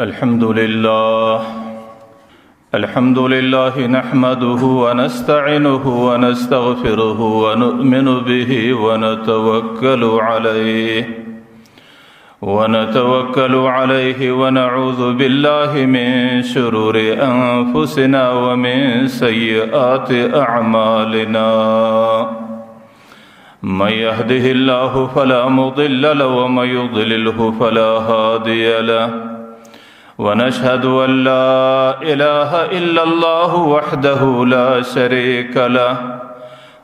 الحمد لله نحمده ونستعينه ونستغفره ونؤمن به ونتوكل عليه ونعوذ بالله من شرور أنفسنا ومن سيئات أعمالنا. من يهده الله فلا مضل له ومن يضلله فلا هادي له. ونشهد أن لا إله إلا الله وحده لا شريك له.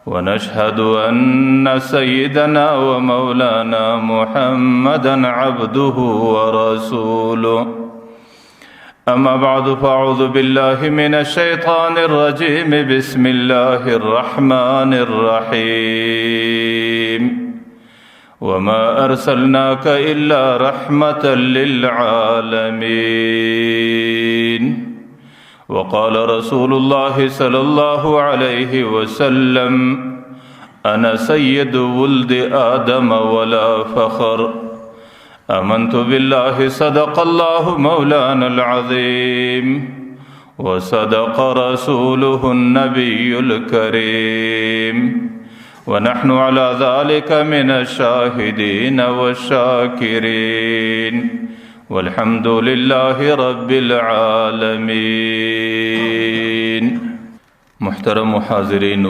ونشهد أن سيدنا ومولانا محمدا عبده ورسوله. أما بعد فأعوذ بالله من الشيطان الرجيم. بسم الله الرحمن الرحيم. وما أرسلناك إلا رحمة للعالمين. وقال رسول الله صلى الله عليه وسلم: أنا سيد ولد آدم ولا فخر. آمنت بالله صدق الله مولانا العظيم وصدق رسوله النبي الكريم. ونحن على ذلك من الشاهدين والشاكرين والحمد لله رب العالمين. محترم حاضرین،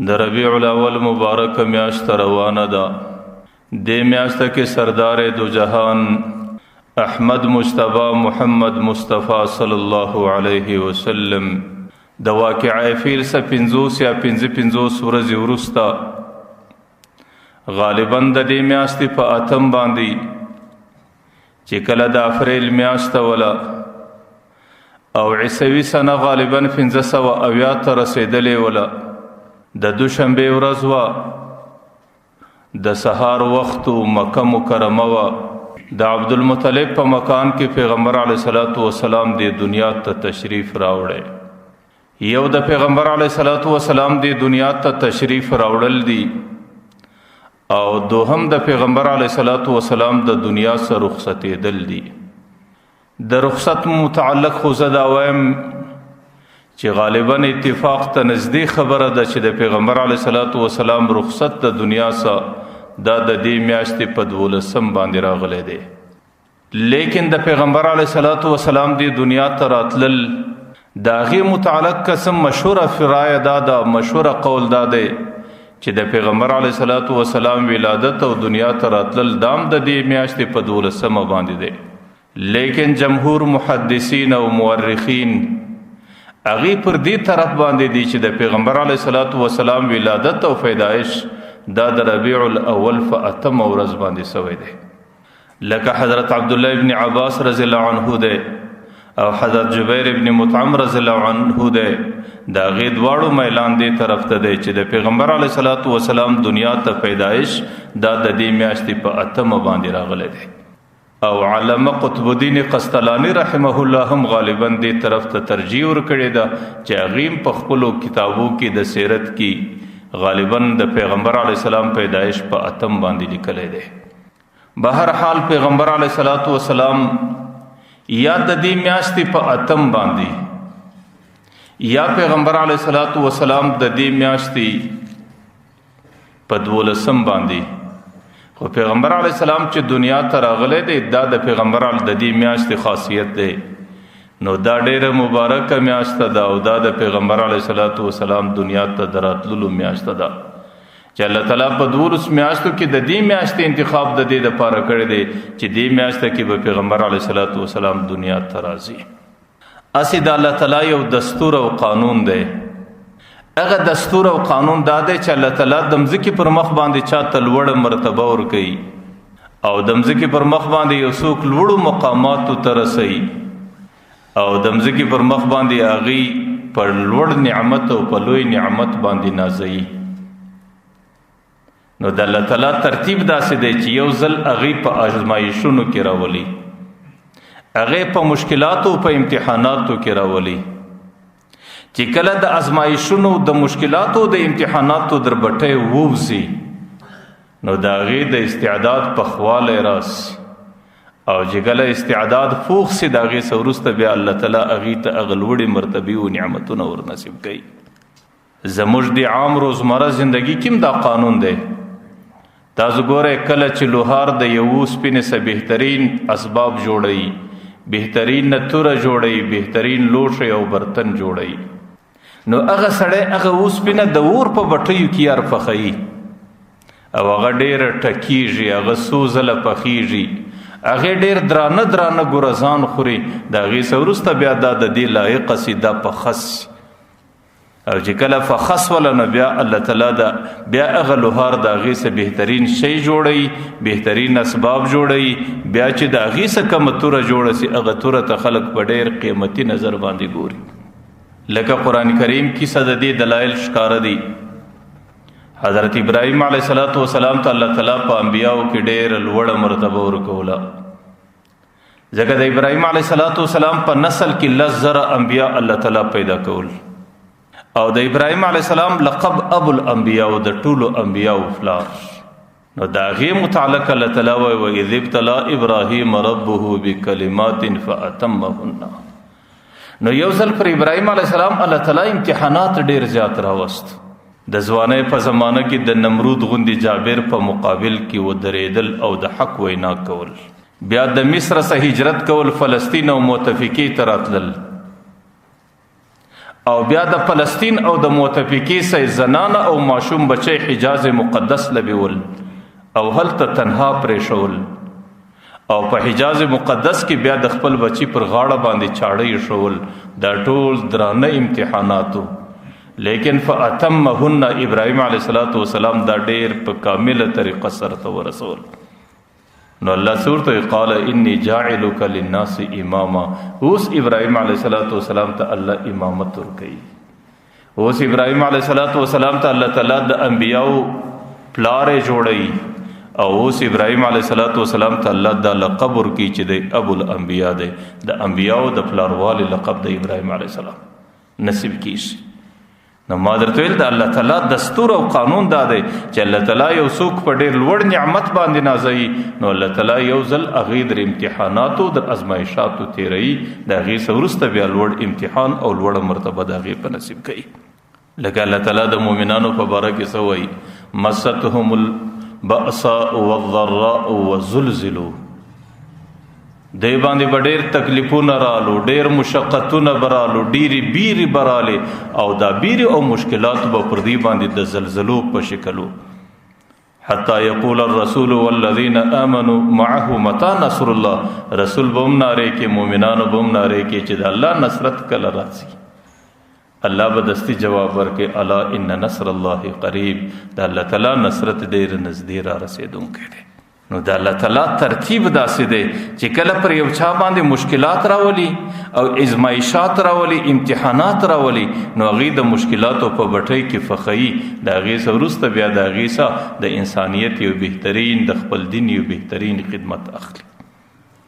در ربیع الاول مبارک میاشت روانه ده. دې میاشته کې سردار دو جهان احمد مجتبی محمد مصطفی صلی الله علیه وسلم د واقعه فیل سه 50 یا 55 ورځې وروسته غالبا د دې میاشتې په اتم باندې چې کله د اپریل میاشته ولا او عیسوي سنه غالبا 1580 ته رسېدلې ولا د دوشنبه ورځ وه. د سهار وخت مکه مکرمه وه. د عبدالمطلب په مکان کې پیغمبر علیه الصلاۃ والسلام د دنیا ته تشریف راوړی. یو د پیغمبر علیه الصلاۃ والسلام د دنیا ته تشریف راوړل دي او دوهم د پیغمبر علیه الصلاۃ والسلام د دنیا سره رخصتېدل دي. د رخصت متعلق خو زه دا وایم چې غالبا اتفاق ته نزدې خبره ده چې د پیغمبر علیه الصلاۃ والسلام رخصت د دنیا سره دا د دې میاشتې په 12 باندې راغلی دی. لیکن د پیغمبر علیه الصلاۃ والسلام د دنیا ته راتلل د هغې متعلق قسم مشهوره فرایه دا ده، مشهوره قول دا دی چې د پیغمبر علیه الصلاۃ والسلام ولادت او دنیا ته راتلل دام د دې میاشتې په 12 باندې دی. لیکن جمهور محدثین او مورخین هغې پر دې طرف باندې دي چې د پیغمبر علیه الصلاۃ والسلام ولادت او پیدایش دا د ربیع الاول په 8 ورځ باندې سوی دی. لکه حضرت عبدالله ابن عباس رضی الله عنه دی او حضرت جبیر ابن مطعم رضی الله عنه دی. دا غي دواړو میلان دی طرف ته دی چې د پیغمبر علیه الصلاۃ والسلام دنیا ته پیدایش دا د دې میاشتې په 8 باندې راغلی دی. او علامه قطب الدین قسطلانی رحمه الله هم غالبا دې طرف ته ترجیح ورکړې ده چې هغې په خپلو کتابو کې د سیرت کې غالبا د پیغمبر علیه السلام پیدایش په 8 باندې لیکلی دی. بهر حال پیغمبر علیه الصلاۃ والسلام یا د دې میاشتې په 8 باندې یا پیغمبر علیه الصلاۃ والسلام د دې میاشتې په 12 باندې. خو پیغمبر علیه السلام چې دنیا ته راغلی دی دا د پیغمبر د دې میاشتې خاصیت دی. نو دا ډیره مبارکه میاشته ده او دا د پیغمبر علیه الصلاۃ والسلام دنیا ته د راتللو میاشته ده چې الله تعالی په 12 میاشتو کې د دې میاشتې انتخاب د دې دپاره کړی دی چې دې میاشته کې به پیغمبر علیه الصلاۃ والسلام دنیا ته راځي. هسې د الله تعالی یو دستور او قانون دی. هغه دستور او قانون دا دی چې الله تعالی د مځکې پر مخ باندې چاته لوړه مرتبه ورکوي او د مځکې پر مخ باندې یو څوک لوړو مقاماتو ته رسوي او د مځکې پر مخ باندې هغې پر لوړ نعمت او په لوی نعمت باندې نازوي. نو د الله تعالی ترتیب داسې دی چې یو ځل هغې په ازمایښونو کې راولي، هغې په مشکلاتو په امتحاناتو کې راولي چې کله د ازمایښونو د مشکلاتو د امتحاناتو در بټۍ ووځي نو د هغې د استعداد پخوالی راسي او چې کله استعداد فوق سي د هغې څه وروسته بیا الله تعالی هغې ته هغه لوړې مرتبې او نعمتونه ور نصیب کوي. زموږ د عام روزمره زندگی کې دا قانون دی. تاسو ګورئ کله چې لوهار د یو اوسپنې څه بهترین اسباب جوړوي، بهترین نه توره جوړوي، بهترین لوښی او برتن جوړوي، نو هغه سړی هغه اوسپنه د اور په بټیو کې یار پخوي او هغه ډېره ټکېږي، هغه څو ځله پخېږي، هغې ډېر درانه درانه ګرزان خوري. د هغې څه وروسته بیا دا د دې لایقه سي دا پخس، او چې کله فخس ولا نو بیا الله تعالی دا بیا هغه لوهار د هغې څه بهترین شی جوړوي، بهترین اسباب جوړوي. بیا چې د هغې څه کمه توره جوړه سي هغه توره ته خلک په ډېر قیمتي نظر باندې ګوري. لکه قرآن کریم کې څه د دې دلایل ښکاره دي. حضرت ابراهیم علیه السلام ته الله تعالی په انبیاو کې ډېره لوړه مرتبه ورکوله، ځکه د ابراهیم علیه السلام په نسل کې 10,000 انبیا الله تعالی پیدا کول، او د ابراهیم علیه السلام لقب ابو الانبیاء د ټولو انبیاء فلار. نو د هغې متعلق الله تعالی وایي وَإِذِ ابْتَلَىٰ إِبْرَاهِيمَ رَبُّهُ بِكَلِمَاتٍ فَأَتَمَّهُنَّ. نو یو ځل پر ابراهیم علیه السلام الله تعالی امتحانات ډېر زیات راوست. د ځوانۍ په زمانه کې د نمرود غوندې جابر په مقابل کې ودرېدل او د حق وینا کول، بیا د مصر څخه هجرت کول، فلسطین او متفقې ته راتلل، او بیا د فلسطین او د متفقې څخه زنانه او ماشوم بچی حجاز مقدس لبیول او هلته تنها پرېښول، او په حجاز مقدس کې بیا د خپل بچی پر غاړه باندې چاړه ایښول. دا ټول درانه امتحاناتو، لیکن فأتمهن ابراهیم علیه السلام دا ډېر په کامله طریقه سرته ورسول. نو الله سورته قال انی جاعلک للناس اماما. اوس ابراهیم علیه السلام ته الله امامت ورکوي. اوس ابراهیم علیه السلام ته الله تعالی د انبیاو پلارې جوړوي، او اوس ابراهیم علیه السلام ته الله دا لقب ورکوي چې د ابو الانبیاء دی، د انبیاو د پلاروالي لقب د ابراهیم علیه السلام نصیب کیږي. نو ما درته ویل د الله تعالی دستور او قانون دا دی چې الله تعالی یو څوک په ډېر لوړ نعمت باندې نازوي، نو الله تعالی یو ځل هغې در امتحاناتو در ازمایشاتو تېروي، د هغې څه وروسته بیا لوړ امتحان او لوړه مرتبه د هغې په نصیب کوي. لکه الله تعالی د مؤمنانو په باره کې څه وایي مستهم البأساء والضراء وزلزلوا. دی باندې به ډېر تکلیفونه رالو، ډېر مشقتونه به رالو، ډېرې بیرې به رالې، او دا بیرې او مشکلات به پر دې باندې د زلزلو په شکلو. حتی یقول الرسول والذین آمنوا معه متى نصر الله. رسول به هم نارې کې، مؤمنانو به هم نارې کې چې د الله نصرت کله راځي. الله به دستي جواب ورکړي الا ان نصر الله قریب. د الله تعالی نصرت ډېر نږدې را رسېدونکی دی. نو د الله تعالی ترتیب داسې دی چې کله پر یو چا باندې مشکلات راولي او ازمایشات راولي، امتحانات راولي، نو هغې د مشکلاتو په بټۍ کې فخوي، د هغې څه وروسته بیا د هغې څه د انسانیت یو بهترین، د خپل دین یو بهترین خدمت اخلي.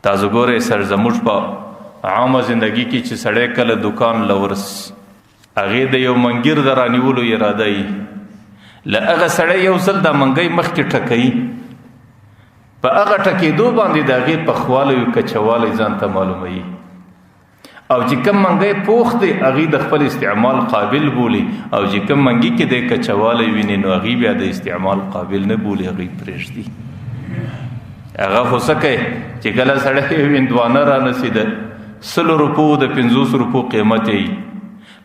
تاسو ګورئ سر زموږ په عامه زندگی کې چې سړی کله دکان لورسي، هغې د یو منګیر د رانیولو اراده یي، له هغه سړی یو ځل دا منګی مخکې ټکوي، په هغه ټکېدو باندې د هغې پخوالی کچوالی ځان ته معلوموي، او چې کوم منګی پوخ دی هغې د خپل استعمال قابل بولي، او چې کوم منګي کې دی کچوالی ویني نو هغې بیا د استعمال قابل نه بولي، هغې پرېږدي. هغه خو څه کوي چې کله سړی هندوانه رانسي د 100 روپو د 50 روپو قیمت یې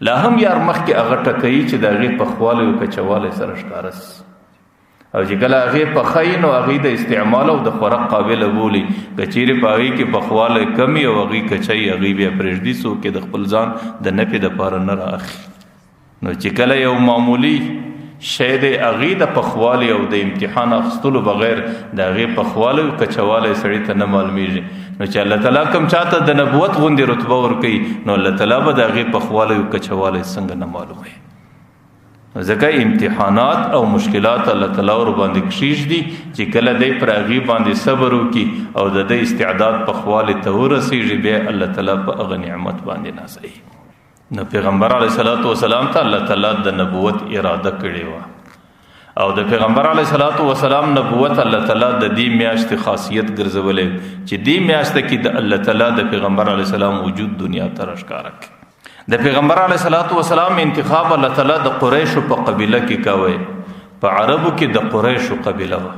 لا هم یار مخکې هغه ټکوي چې د هغې پخوالی او کچوالی سره ښکاره سي، او چې کله هغې پخوي نو هغې د استعمال او د خوراک قابله بولي. که چیرې په هغې کې پخوالی کم وي او هغې کچوي، هغې بیا پرېږدي، څوک یې د خپل ځان د نفع دپاره نه رااخلي. نو چې کله یو معمولي شی دی هغې د پخوالي او د امتحان اخیستلو بغیر د هغې پخوالی او کچوالی سړي ته نه معلومیږي، نو چې الله تعالی کوم چاته د نبوت غوندې رتبه ورکوي نو الله تعالی به د هغې پخوالی او کچوالی څنګه نه معلوموي. ځکه امتحانات او مشکلات الله تعالی ور باندې کښېږدي چې کله دی پر هغې باندې صبر وکړي او د ده استعداد پخوالي ته ورسېږي، بیا الله تعالی په هغه نعمت باندې نازوي. نو پیغمبر علیه السلام ته الله تعالی د نبوت اراده کړې وه، او د پیغمبر علیه الصلاۃ والسلام نبوت الله تعالی د دې میاشتې خاصیت ګرځولې چې دې میاشت کې د الله تعالی د پیغمبر علیه السلام وجود دنیا ته راښکاره کړي. د پیغمبر علیه الصلاۃ والسلام انتخاب الله تعالی د قریشو په قبیله کې کوي. په عربو کې د قریشو قبیله وه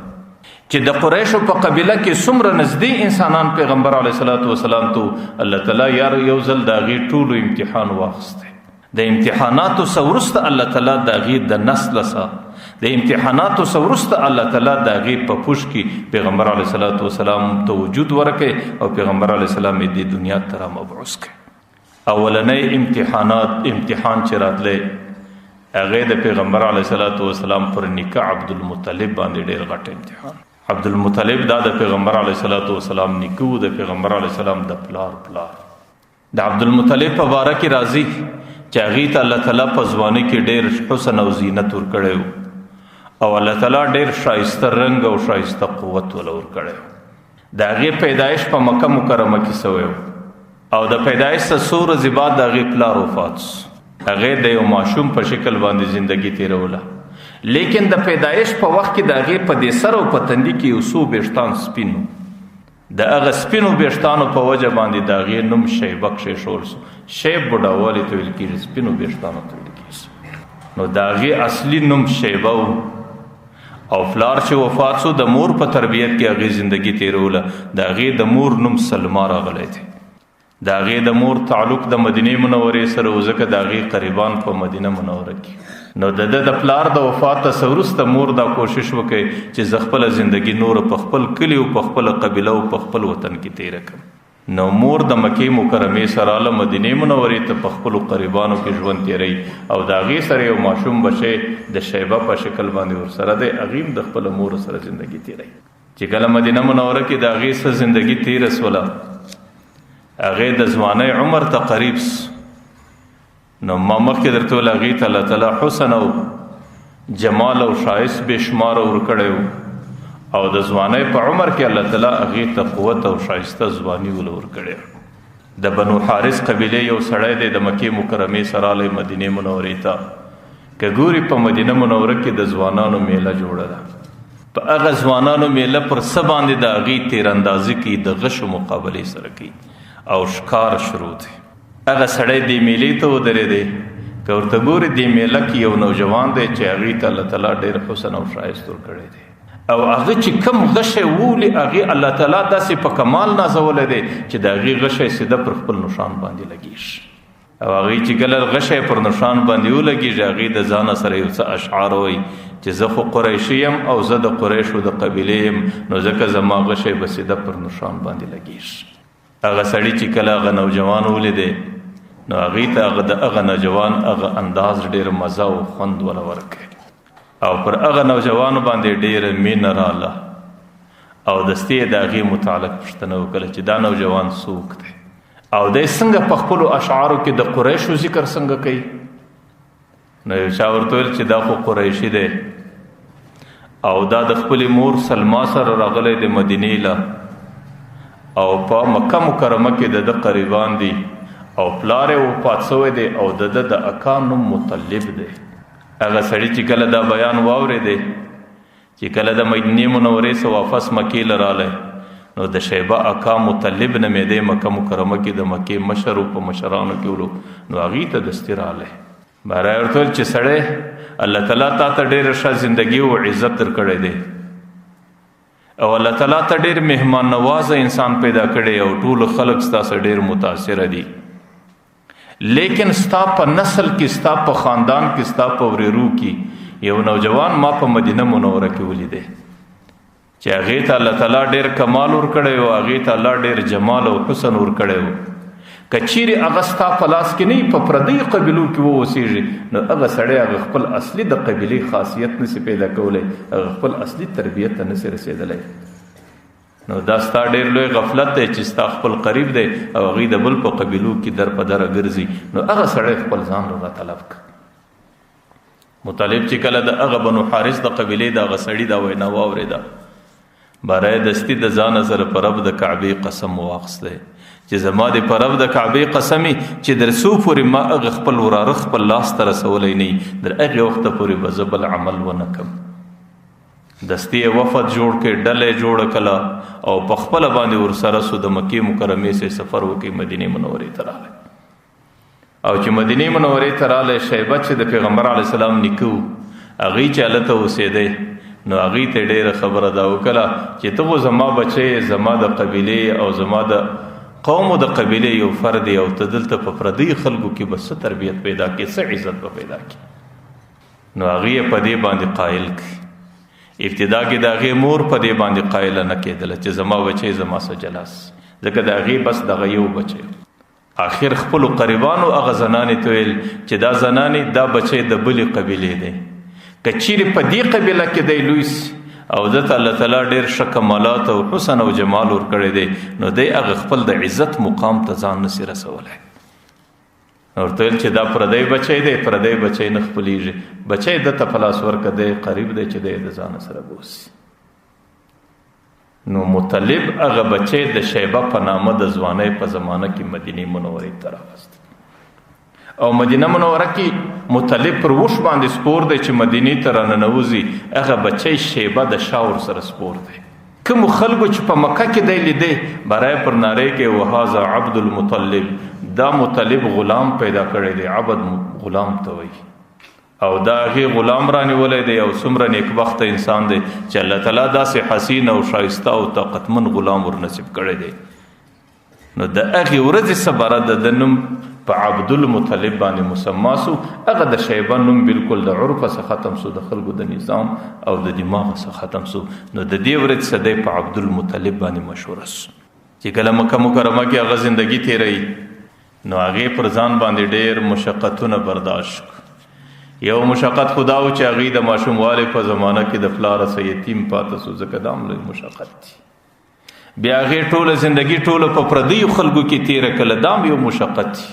چې د قریشو په قبیله کې څومره نږدې انسانان پیغمبر علیه الصلاۃ والسلام ته الله تعالی یو ځل د هغې ټولو امتحان واخیستی. د امتحاناتو څه وروسته الله تعالی د هغې د نسله څه د امتحاناتو څه وروسته الله تعالی د هغې په پوښ کې پیغمبر علیه الصلاۃ والسلام ته وجود ورکړي او پیغمبر علیه السلام یې دې دنیا ته رامبعوث کړي. اولنی امتحان چې راتلی هغې د پیغمبر علیه الصلاۃ والسلام پر نیکه عبدالمطلب باندې ډېر غټ امتحان. عبدالمطلب دا د پیغمبر علیه الصلاۃ والسلام نیکه و، د پیغمبر علیه السلام د پلار. د عبدالمطلب په باره کې راځي چې هغې ته الله تعالی په ځوانۍ کې ډېر حسن او زینت ورکړی و او الله تعالی ډېر ښایسته رنګ او ښایسته قوت وله ورکړی و. د هغې پیدایش په مکه مکرمه کې سوی و او د پیدایش څه څو ورځې بعد د هغې پلار وفات سو. هغې د یو ماشوم په شکل باندې زندگی تیروله، لیکن د پیدایش په وخت کې د هغې په دې سر او په تندي کې یو څو ویښتان سپین و. د هغه سپینو ویښتانو په وجه باندې د هغې نوم شیبه کښېښول سو. شیب بوډاوالي ته ویل کېږي، سپینو ویښتانو ته ویل کېږي. نو د هغې اصلي نوم شیبه و او پلار چې وفات سو د مور په تربیت کې هغې زندگی تیروله. د هغې د مور نوم سلما راغلی دی. د هغې د مور تعلق د مدینې منورې سره و، ځکه د هغې قریبان په مدینه منوره کې. نو د د پلار د وفات څه وروسته مور دا کوشش وکړي چې زه خپله زندگی نور په خپل کلي او په خپله قبیله او په خپل وطن کې تیره کړم. نو مور د مکې مکرمې سره له مدینې منورې ته په خپلو قریبانو کې ژوند تیروي او د هغې سره یو ماشوم بچی د شیبه په شکل باندې ورسره دی. هغې هم د خپله مور سره زندگی تیروي. چې کله مدینه منوره کې د هغې څه زندگی تیره سوله، هغې د ځوانۍ عمر ته قریب سو. نو ما مخکې درته ویل هغې ته الله تعالی حسن او جمال او ښایست بې شماره ورکړی و او د ځوانۍ په عمر کې الله تعالی هغې ته قوت او ښایسته ځواني ول ورکړی. د بنو حارث قبیلې یو سړی دی د مکې مکرمې سره راغلی مدینې منورې ته. که ګوري په مدینه منوره کې د ځوانانو میله جوړه ده. په هغه ځوانانو میله پر څه باندې د هغې تیراندازي کوي، د غشو مقابلې سره کوي او ښکار شروع دی. هغه سړی دې میلې ته ودرېدی، که ورته ګوري دې میله کې یو نوجوان دی چې هغې ته الله تعالی ډېر حسن او ښایست ورکړی دی او هغه چې کم غشی وولي هغې الله تعالی داسې په کمال نازولی دی چې د هغې غشی سیده پر خپل نشان باندې لګېږي. او هغې چې کله غشی پر نشان باندې ولګېږي هغې د ځانه سره یو څه اشعار وایي چې زه خو قریشي یم او زه د قریشو د قبیلې یم، نو ځکه زما غشی به سیده پر نشان باندې لګېږي. هغه سړي چې کله هغه نوجوان ولیدی نو هغې ته د هغه نوجوان هغه انداز ډېر مزه او خوند وله ورکړی او پر هغه نوجوانو باندې ډېره مینه راله او دستې یې د هغې متعلق پوښتنه وکړه چې دا نوجوان څوک دی او دی څنګه په خپلو اشعارو کې د قریشو ذکر څنګه کوي. نو یو چا ورته ویل چې دا خو قریشي دی او دا د خپلې مور سلما سره راغلی د مدینې له او په مکه مکرمه کې د ده قریبان دي او پلار یې وفات سوی دی او د ده د اکا نوم مطلب دی. هغه سړي چې کله دا بیان واورېدی چې کله د مدینې منورې څه واپس مکې له رالی نو د شیبه اکا مطلب نومېدی، مکه مکرمه کې د مکې مشر په مشرانو کې ولو. نو هغې ته دستي رالی. بهرای ورته ویل چې سړی الله تعالی تا ته ډېره ښه زندګي او عزت درکړی دی او الله تعالی ته ډېر مهمان نوازه انسان پیدا کړی او ټول خلک ستا سره ډېر متاثره دي، لیکن ستا په نسل کې، ستا په خاندان کې، ستا په ورېرو کې یو نوجوان ما په مدینه منوره کې ولیدی چې هغې ته الله تعالی ډېر کمال ورکړی و، هغې ته الله ډېر جمال او حسن ورکړی و. که چیرې هغه ستا په لاس کې نه په پردیو قبیلو کې واوسېږي نو هغه سړی هغه خپل اصلي د قبیلې خاصیت نسي پیدا کولی، هغه خپل اصلي تربیت ته نسي رسېدلی. نو دا ستا ډېر لوی غفلت دی چې ستا خپل قریب دی او هغوی د بل په قبیلو کې در په دره ګرځي. نو هغه سړی خپل ځان راغه طلب کړ. مطلب چې کله د هغه بنو حارث د قبیلې د هغه سړي دا وینا واورېده، باره دستي د ځانه سره په رب د کعبې قسم واخیستی چې زما د په رب د کعبې قسمي چې در څو پورې ما هغه خپل وراره خپل لاس ته رسولی نه وي، در هغې وخته پورې به زه بل عمل ونه کړم. دستی وفد جوړ کې ډلې جوړ کړه او په خپل باندې ورسره سو د مکې مکرمه سے سفر وکي مدینه منورې ته راغله. او چې مدینه منورې ته راغله شیبه چې د پیغمبر علی السلام نیکو هغه چې الته اوسېده نو هغه ته ډېره خبره دا وکړه چې ته زما بچي زما د قبيله او زما د قوم د قبيله یو فرد او تدلته په پردي خلکو کې بس تربيت پیدا کې څه عزت به پیدا کې. نو هغه په دې باندې قائل کی ابتدا کې د هغه مور په دې باندې قائل نه کېدل چې زما بچي زما سره جلاس ځکه د هغه بس دغه یو بچي. آخر خپل قریبانو هغه زنانې ته ویل چې دا زنانې دا بچي د بلې قبيله دی کچیر په دې قبيله کې دی لویس او د الله تعالی ډېر ښه کمالات او حسن او جمال ور کړی دی نو دی هغه خپل د عزت مقام ته ځان نشي رسولی. ورته ویل چې دا پردی بچی دی پردی بچی نه خپلیږي بچی د ته پلاس ورکه دی قریب دی چې دی د ځان سره بوسي. نو مطلب هغه بچی د شیبه په نامه د ځوانۍ په زمانه کې مدینه منورې ته راوست او مدینه منوره کې مطلب پر وش باندې سپور دی چې مدینه ته راننوځي هغه بچی شیبه د شاور سره سپور دی. کوم خلکو چې په مکه کې دی لیدې برای پر ناره کې وهذا عبد المطلب دا مطلب غلام پیدا کړی دی عبد غلام ته وایي او دا هغه غلام رانیولې دی او څومره نیکبخت انسان دی چې الله تعالی داسې حسین او شایسته او طاقتمن غلام ور نصیب کړی دی. نو د هغه ورځې صبره د نوم په عبد المطلب باندې مسما سو هغه د شیبه نوم بالکل د عرف څخه ختم سو د خلکو د نظام او د دماغ څخه ختم سو. نو د دې ورځ صدې په عبد المطلب باندې مشهور سو چې کله مکه مکرمه کې هغه ژوندۍ تیرې نو هغه پر ځان باندې ډېر مشقتونه برداشت. یو مشقت خدا او چې هغه د ماشوم والي په زمانہ کې د فلار سه یتیم پاتې سو ځکه دا عمل مشقت دي. بیا هغه ټوله ژوندۍ ټوله په پردي خلکو کې تیر کله دام یو مشقت دي.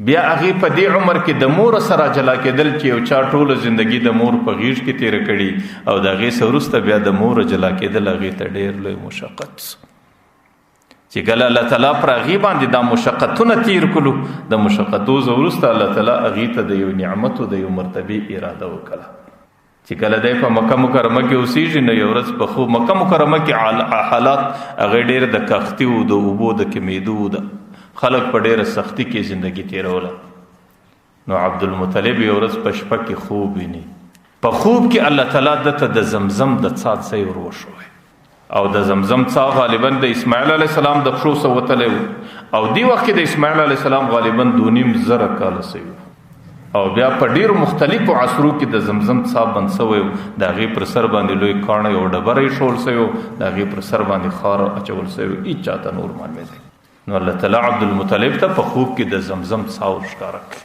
بیا هغه په دې عمر کې د مور سره جلا کېدل چې یو چا ټوله ژوندۍ د مور په غیږ کې تیر کړي او د هغې سروسته بیا د مور جلا کېدل هغې ته ډېر لوی مشقت چې کله الله تعالی پر هغې باندې دا مشقتونه تیر کړو د مشقتو وروسته الله تعالی هغې ته د یو نعمت او د یو مرتبې اراده وکړه چې کله دی په مکه مکرمه کې اوسېږي نو یو ورځ په خوب مکه مکرمه کې حالات هغې ډېر د کښتي و د اوبو د کمیدو ده خلق په ډېره سختی کې زندگی تیروله. نو عبد المطلب یو ورځ په شپه کې خوب ویني په خوب کې الله تعالی دته د زمزم د څاڅ ځای ور وښوی او د زمزم څا غالبا د اسماعیل علیه السلام د پښو څخه وتلی او دې وخت کې د اسماعیل علیه السلام غالبا 2.5 کاله سوي او بیا په ډېرو مختلفو عصرو کې د زمزم څا بند سوی د هغې پر سر باندې لوی کاڼی او ډبره ایښول سوی د هغې پر سر باندې خار اچول سوی هېڅ چاته نور معلومېدی. نو الله تعالی عبد المطلب ته په خوب کې د زمزم څاور ښکاره کړ.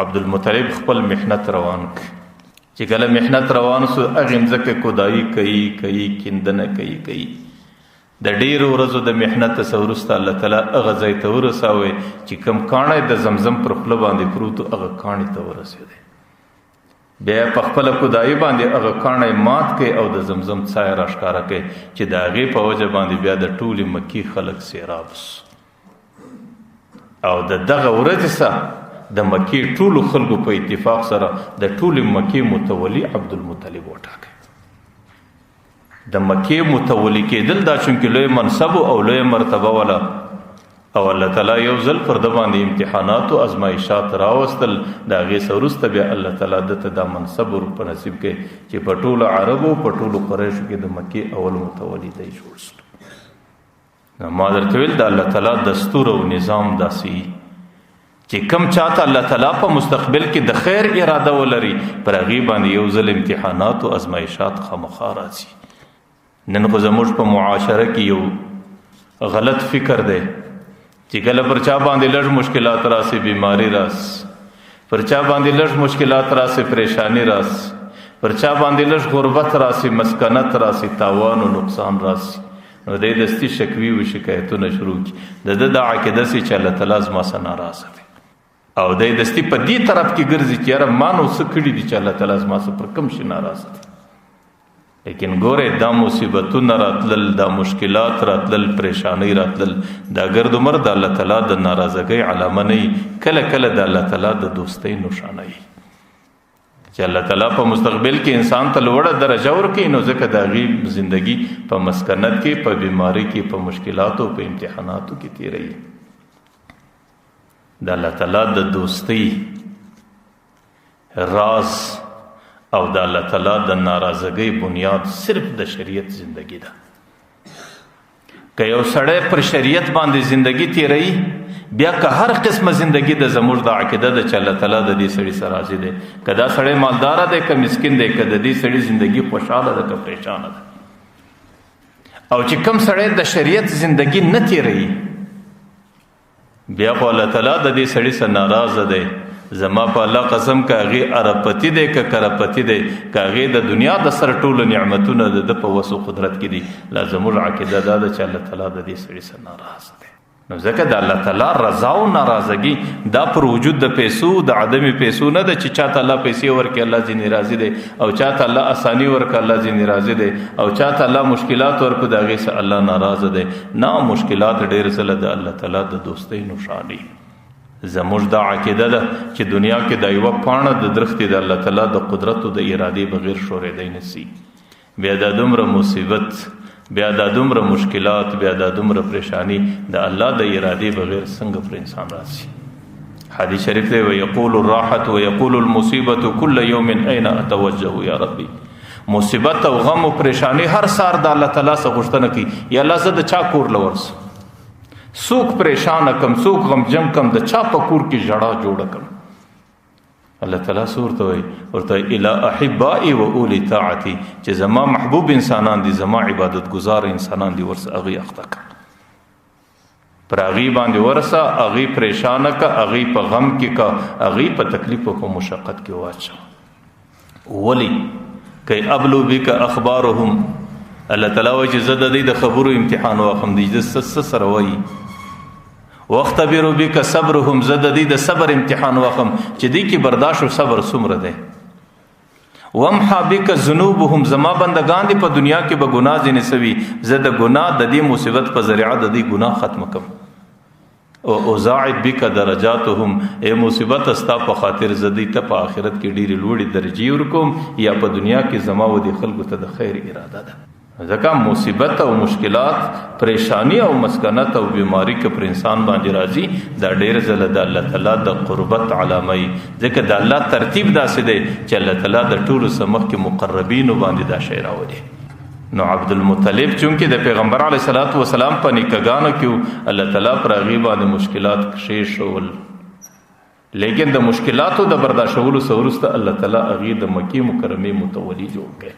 عبد المطلب خپل محنت روان کړ چې کله محنت روان سو هغې مځکه کودایي کوي کیندنه کوي د ډېرو ورځو د محنت څخه وروسته الله تعالی هغه ځای ته ورساوی چې کوم کاڼی د زمزم پر خوله باندې پروت هغه کاڼي ته ورسېدی. بیا په خپله کودایي باندې هغه کاڼی مات کړي او د زمزم څای راښکاره کړي چې د هغې په وجه باندې بیا د ټولې مکې خلک سیراب سو او د دغه ورځې سره د مکې ټولو خلکو په اتفاق سره د ټولې مکې متولي عبد المطلب وټاکه. د مکې متولي کېدل دا چونکې لوی منصب او لوی مرتبه ولا او الله تعالی یو ځل پر د باندې امتحانات او ازمایښات راوستل د هغې څه وروسته بیا الله تعالی دته دا منصب ور په نصیب کړي چې په ټولو عربو په ټولو قریشو کې د مکې اول متولي دی جوړ سو. ما درته ویل د الله تعالی دستور او نظام داسې چې کم چاته الله تعالی په مستقبل کې د خیر اراده ولري پر هغې باندې یو ځل امتحانات او ازمایښات خامخا راځي. نن خو زموږ په معاشره کې یو غلط فکر دی چې کله پر چا باندې لږ مشکلات راسي بیماری راس پر چا باندې لږ مشکلات راسي پریشانی راس پر چا باندې لږ غربت راسي مسکنت راسي تاوان او نقصان راسي نو د دستی شکوي او شکایتونه شروع کی د عقیده سي چې الله تعالی زما سره ناراضه وي او د دستی په دې طرف کې ګرځي چې یاره ما نو څه کړي دي چې الله تعالی زما سره پر کوم شي ناراضه دي. لیکن ګوره دا مصیبتونه راتلل دا مشکلات راتلل پریشانی راتلل دا ګرد عمر د الله تعالی د ناراضګۍ علامه نه کله کله د الله تعالی د دوستۍ نشانه چې الله تعالی په مستقبل کې انسان ته لوړه درجه ورکړي، نو ځکه د هغې زندگی په مسکنت کې، په بیماری کې، په مشکلاتو، په امتحاناتو کې تیروي. د الله تعالی د دوستی راز او د الله تعالی د ناراضګۍ بنیاد صرف د شریعت زندگی ده. که یو سړی پر شریعت باندې زندگی تیروي، بیا که هر قسمه زندگی د زموږ د عقیده ده چې الله تعالی د دې سړي سره راضي دی، که دا سړی مالدار دی که مسکین دی، که د دې سړي زندگی خوشحاله ده که پریشانه ده. او چې کم سړی د شریعت زندگی نه تیروي، بیا خو الله تعالی د دې سړي سره ناراضه دی. زما په الله قسم که هغې ارپتی دی که کرپتی دی، که هغې د دنیا د سر ټولو نعمتونه د په وس و قدرت کې دي، لا زموږ عقیده دا ده چې الله تعالی د دې سړي سره ناراض دی. نو ځکه د الله تعالی رضا او ناراضګي دا پر وجود د پیسو د عدم پیسو نه ده چې چاته الله پیسې ورکړي الله ځینې راضي دی، او چاته الله اسانی ورکړي الله ځینې راضي دی، او چاته الله مشکلات ورکړي د هغې سره الله ناراضه دی. نه، مشکلات ډېر ځله د الله تعالی د دوستۍ نښانې. زموږ دا عقیده ده چې دنیا کې دا یوه پاڼه د درختې د الله تعالی د قدرت او د ارادې بغیر ښورېدی نه شي. بیا دا دومره مصیبت، بیا دا دومره مشکلات، بیا دا دومره پریشانی د الله د ارادې بغیر څنګه پر انسان راځي. حدیث شریف دی ویقول الراحة ویقول المصیبة کل یوم این اتوجه یا ربی. مصیبت او غم او پریشانی هر سار د الله تعالی څخه غوښتنه کوي، یا الله زه د چا کور له ورسم، څوک پریشانه کم، څوک غمجن کم، د چا په کور کې ژړا جوړه کم. الله تعالی ورته وایي الی احبائي و اولی طاعتي، چې زما محبوب انسانان دي، زما عبادت گزار انسانان دي، ورسه هغې اخته کړه، پر هغې باندې ورسه، هغې پریشانه که، هغې په غم کې که، هغې په تکلیف او په مشقت کې واچوه. ولی که ابلو بک اخبارهم، الله تعالی وایي چې زه د دې د خبرو امتحان واخلم، د دې څه سره وایي. واختبروا بک صبرهم، زه د دې د صبر امتحان واخلم چې دې کې برداشت او صبر څومره دی. وامحا بک ذنوبهم، زما بندگان دي په دنیا کې به ګناه ځینې سوي، زه د ګناه د دې مصیبت په ذریعه د دې ګناه ختم کم. او اضاعف بک درجاتهم، ای مصیبت استا په خاطر زه دې ته په آخرت کې ډېرې لوړې درجې ورکوم، یا په دنیا کې زما و دې خلکو ته د خیر اراده ده. ځکه مصیبت او مشکلات، پریشانی او مسکنت او بیماری که پر انسان باندې راځي، دا ډېر ځله د الله تعالی د قربت علامه وي. ځکه د الله ترتیب داسې دی چې الله تعالی د ټولو څه مخکې مقربینو باندې دا شی راولي. نو عبدالمطلب چونکې د پیغمبر علیه الصلاۃ والسلام په نیکهګانو کې الله تعالی پر هغې باندې مشکلات کښېښول، لیکن د مشکلاتو د برداشتولو څخه وروسته الله تعالی هغې د مکې مکرمې متولي جوړ کړی.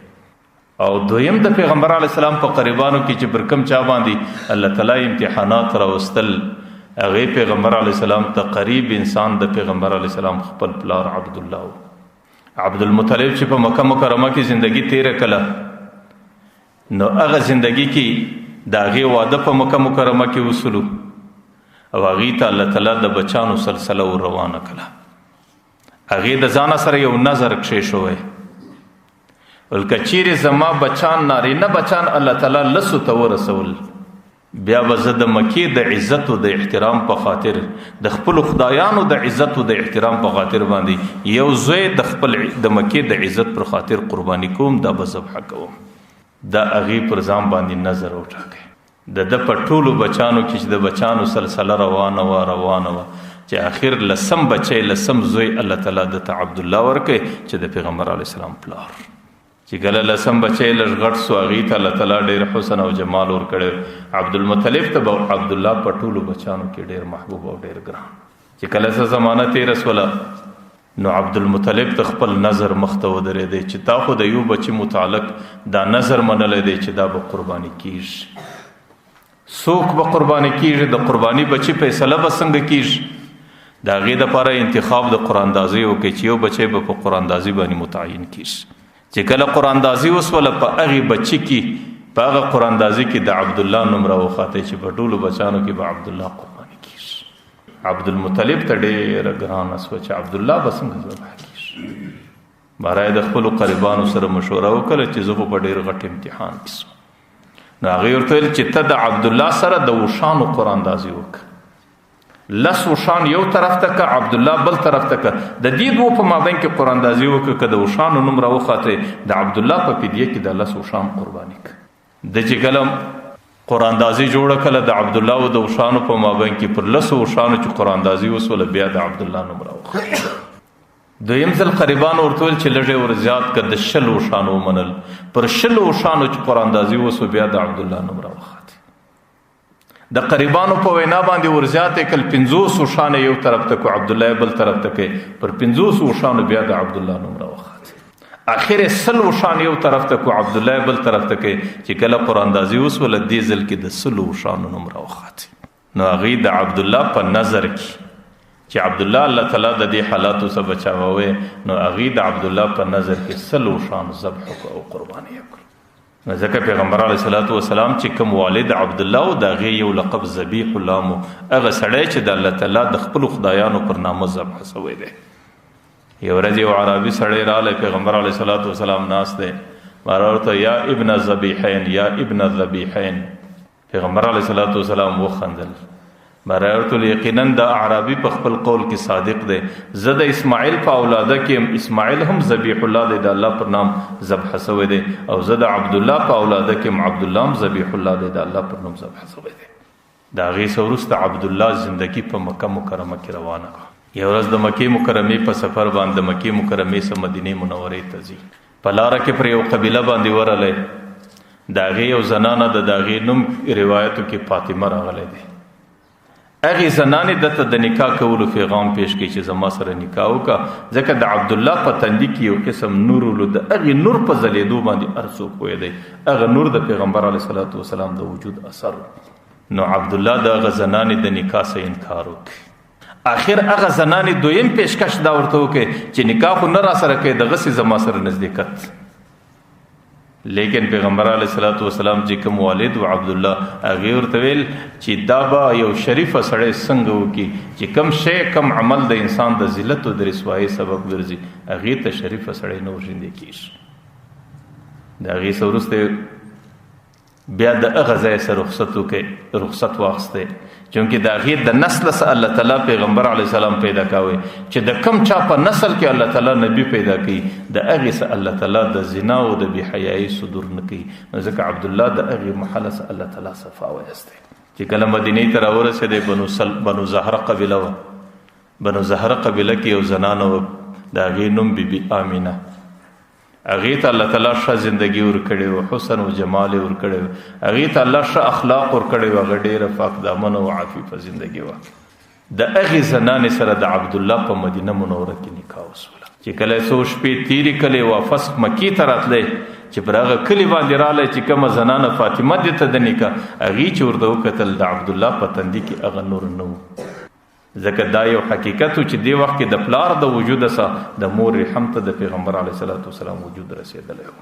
او دویم د پیغمبر علیه السلام په قریبانو کې چې پر کوم چا باندې الله تعالی امتحانات راوستل، هغې پیغمبر علیه السلام ته قریب انسان د پیغمبر علیه السلام خپل پلار عبدالله و. عبدالمطلب چې په مکه مکرمه کې زندگی تیره کړه، نو هغه زندگی کې د هغې واده په مکه مکرمه کې وسلو، او هغې ته الله تعالی د بچانو سلسله ور روانه کړه. هغې د ځانه سره یو نظر کښېښوی، ولکه زما بچان نارینه بچان الله تعالی لسو ته ورسول، بیا به زه د مکې د عزت او د احترام په خاطر، د خپلو خدایانو د عزت او د احترام په خاطر باندې یو زوی د مکې د عزت پر خاطر قرباني کوم، دا به ذبحه کوم. دا هغې پر ځان باندې نظر وټاکئ. د په ټولو بچانو کې چې د بچانو سلسله روانه وه، چې آخر لسم بچی، لسم زوی الله تعالی دته عبدالله ورکړی چې د پیغمبر علیه السلام پلار. چې کله لسم بچی لږ غټ سو، هغې ته الله تعالی ډېر حسن او جمال ورکړی. عبدالمطلب ته به عبدالله په ټولو بچانو کې ډېر محبوب او ډېر ګران. چې کله څه زمانه تېره سوله، نو عبدالمطلب ته خپل نظر مخ ته ودرېدی چې تا خو د یو بچي متعلق دا نظر منلی دی چې دا به قرباني کېږي. څوک به قرباني کېږي؟ د قرباني بچي فیصله به څنګه کېږي؟ د هغې دپاره انتخاب د قراندازۍ وکړئ چې یو بچی به په قراندازي باندې متعین کېږي. چې کله قراندازي وسوله، په هغې بچي کې، په هغه قراندازي کې د عبدالله نوم راوخاتی چې په ټولو بچانو کې به عبدالله قرباني کېږي. عبدالمطلب ته ډېره ګرانه سوه چې عبدالله به څنګه ذبح کېږي. باره د خپلو قریبانو سره مشوره وکړه چې زه خو په ډېر غټ امتحان کې سوم. نو هغې ورته ویل چې ته د عبدالله سره د اوښانو قراندازي وکړه، لس اوښان یو طرف ته که عبد الله بل طرف ته که د دې دوه په مابین کې قراندازي وکړه. که د اوښانو نوم راوخاته د عبد الله په فدیه کې د لس اوښان قرباني کړه. د چې کله قراندازي جوړه کړه د عبد الله او د اوښانو په مابین کې پر لس اوښانو چې قراندازي وسوله بیا د عبد الله نوم راوخاته. دویم ځل قریبانو ورته ویل چې لږ ور زیات کړه، د 100 اوښانو ومنل. پر 100 اوښانو چې قراندازي وسو بیا د عبد الله نوم راوخاته. د قریبانو په وینا باندې ورزیاتې کل 50 اوښان یو طرف ته کو عبد الله بل طرف ته کې پر 50 اوښان بیا د عبد الله نوم راوخاته. اخر 100 اوښان یو طرف ته کو عبد الله بل طرف ته کې چې کله قراندازي وسول دې ځل کې د 100 اوښان نوم راوخاته. نو هغه د عبد الله په نظر کې چې عبد الله الله تعالی د دې حالاتو څخه بچاوي، نو هغه د عبد الله په نظر کې 100 اوښان ذبح او قرباني وکړه. ځکه پیغمبر علیه الصلاۃ والسلام چې کوم والد عبد الله او د هغې یو لقب ذبیح الله مو، هغه سړی چې د الله تعالی د خپلو خدایانو پر نامه ذبح شوی دی. یو ورځ یو عربي سړی راغلی، پیغمبر علیه الصلاۃ والسلام ناست دی، ماره ورته یا ابن الذبیحین یا ابن الذبیحین. پیغمبر علیه الصلاۃ والسلام وخندل. ماره ورته یقینا د اعرابي په خپل قول کې صادق دی، زه د اسماعیل په اولاده کې اسماعیل هم ذبیح الله دی، د الله پر نام ذبح شوی دی، او زه د عبد الله په اولاده کې عبد الله هم ذبیح الله دی، د الله پر نام ذبح شوی دی. د هغې څه وروسته عبد الله زندگی په مکه مکرمه کې روانه کړه. یو ورځ د مکې مکرمې په سفر باندې د مکې مکرمې څخه مدینې منورې ته ځي. په لاره کې پر یو قبیله باندې ورغلی، د هغې یو زنانه د هغې نوم روایتو کې فاطمه راغلی دی. هغې زنانې دته د نکاح کولو پیغام پیش کړي چې زما سره نکاح وکړه، ځکه د عبد الله په تندي کې یو قسم نور ولو، د هغې نور په ځلېدو باندې هر څوک پوهېدی هغه نور د پیغمبر علیه صلات وسلام د وجود اثر. نو عبد الله د هغه زنانې د نکاح څخه انکار وکړي. آخر هغه زنانې دویم پیشکش دا ورته وکړي چې نکاح خو نه را سره کوي، دغسې زما سره نزدېکت. لیکن پیغمبر علیه الصلاۃ والسلام چې کوم والد و عبد الله هغې ورته ویل چې دا به یو شریفه سړی څنګه وکړي چې کم شی کم عمل د انسان د ذلت او د رسوایۍ سبب ګرځي، هغې ته شریفه سړی نه ورژندې کېږي. د هغې څه وروسته بیا د هغه ځای څخه رخصت واخیستی، چونکې د هغې د نسل څخه الله تعالی پیغمبر علیه السلام پیدا کوي چې د کم چا په نسل کې الله تعالی نبی پیدا کوي، د هغې څخه الله تعالی د زنا او د بې حیایي صدور نه کوي. نو ځکه عبد الله د هغې محله څخه الله تعالی صفا ویستی. چې کله مدینې ته راورسېدی، بنو زهره قبیله وه. بنو زهره قبیله کې یو زنانه وه، د هغې نوم بیبي آمینه. هغې ته الله تعالی ښه زندگی ورکړې وه، حسن او جمال یې ورکړی و، هغې ته الله ښه اخلاق ورکړی و، هغه ډېره پاک دامنه او عفیفه زندگی وه. د هغې زنانې سره د عبد الله په مدینه منوره کې نکاح وسوله. چې کله څو شپې تېرې کړې، واپس مکې ته راتلی، چې پر هغه کلي باندې راغلی چې کومه زنانه فاطمه دې ته د نکاح، هغې چې ورته وکتل د عبد الله په تندي کې هغه نور نه و. ځکه دا یو حقیقت و چې دې وخت کې د پلار د وجود څخه د مور رحم ته د پیغمبر علیه صلات وسلام وجود رسېدلی و.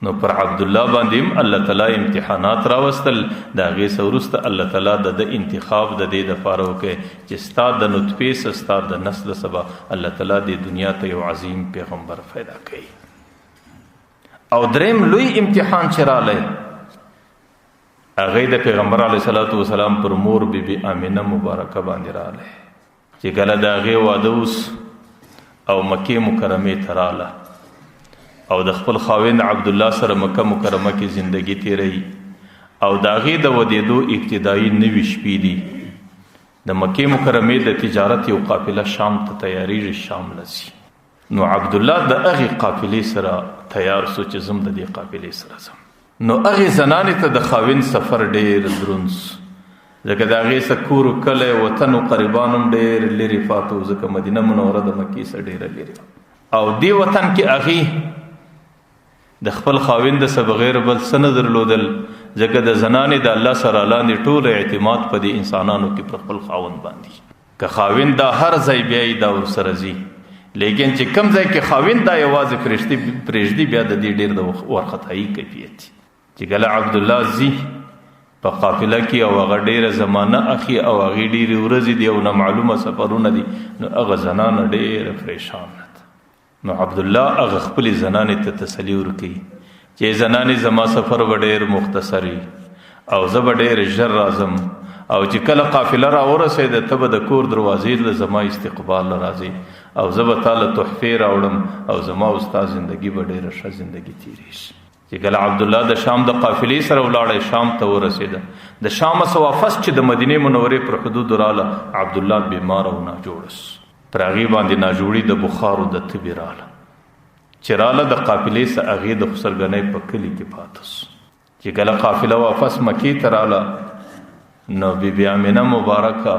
نو پر عبد الله باندې هم الله تعالی امتحانات راوستل. د هغې څه وروسته الله تعالی د انتخاب د دې دپاره وکړي چې ستا د نطفې څخه ستا د نسل سبا الله تعالی د دنیا ته یو عظیم پیغمبر پیدا کوي. او دریم لوی امتحان چې راغلی، هغې د پیغمبر علیه صلات وسلام پر مور بیبي آمینه مبارکه باندې راغلی، چې کله د هغې واده اوس او مکې مکرمې ته راغله او د خپل خاوند عبد الله سره مکه مکرمه کې زندگی تیروي، او د هغې د ودېدو ابتدایي 9 شپې دي. د مکې مکرمې د تجارت یو قافله شام ته تیاریږي، شام لځي. نو عبد الله د هغې قافلې سره تیار سو چې زم د دې قافلې سره ځم. نو هغې زنانې ته د خاوند سفر ډېر دروند سو، ځکه د هغې څخه کور و کلی وطن و قریبان هم ډېر لرې پاته و، ځکه مدینه منوره د مکې څخه ډېره لرې وه. او دې وطن کې هغې د خپل خاوند څخه بغیر بل څه نه درلودل، ځکه د زنانې د الله سره لاندې ټول اعتماد په دې انسانانو کې پر خپل خاوند باندې. که خاوند دا هر ځای بیایي دا ورسره ځي، لیکن چې کم ځای کې خاوند دا یوازې پرېږدي، بیا د دې ډېر د وارخطایي کیفیت. چې کله عبد الله ځي په قافله کې او هغه ډېره زمانه اخي او هغې ډېرې ورځې دي او نامعلومه سفرونه دي، نو هغه زنانه ډېره پریشانه ده. نو عبدالله هغه خپلې زنانې ته تسلي ورکوي چې زنانې زما سفر به ډېر مختصر وي او زه به ډېر ژر راځم او چې کله قافله را ورسېده ته به د کور دروازې له زما استقبال راځي او زه به تاله تحفې راوړم او زما ستا زندګي به ډېره ښه زندګي تېرې شي. چې کله عبدالله د شام د قافلې سره ولاړی شام ته ورسېده د شامه څه واپس چې د مدینې منورې پر حدودو راله عبدالله بیمار او ناجوړه سو. پر هغې باندې ناجوړي د بخارو د تبې راله چې راله د قافلې څه هغې د خسرګنۍ په کلي کې پاته سو. چې کله قافله واپس مکې ته راله نو بیبي امینه مبارکه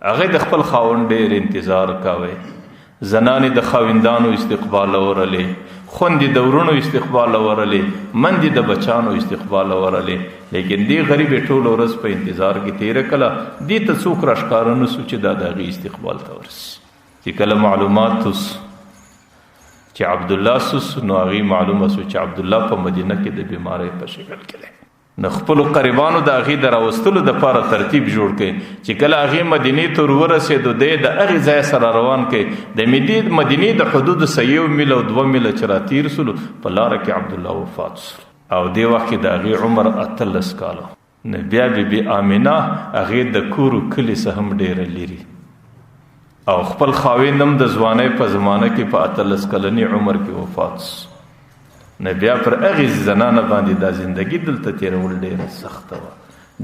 هغې د خپل خاوند ډېر انتظار کوی. زنانې د خاوندانو استقبال ورلې، خوندې د ورونو استقبال ورلې، مندې د بچانو استقبال ورلې، لیکن دې غریبې ټول ورځ په انتظار کې تېره کړه. دې ته څوک راښکاره نه سو چې دا د هغې استقبال ته ورسي. چې کله معلومات سو چې عبدالله سوس نو هغې معلومه سو چې عبدالله په مدینه کې د بیمارۍ په شکل کې دی. نو خپلو قریبانو د هغې د راوستلو دپاره ترتیب جوړ کړي چې کله هغې مدینې ته ورورسېدو دی د هغې ځای سره روان کړي. د مدینې د حدودو څه 1 میل او 2 میله چې راتېر سولو په لاره کې عبدالله وفات سو او دې وخت کې د هغې عمر 18 کاله. نو بیا بیبي آمینه هغې د کور کلي څه هم ډېره لري او خپل خاوند هم د ځوانۍ په زمانه کې په 18 کلني عمر کې وفات سو. نو بیا پر هغې زنانه باندې دا زندګي دلته تېرول ډېره سخته وه.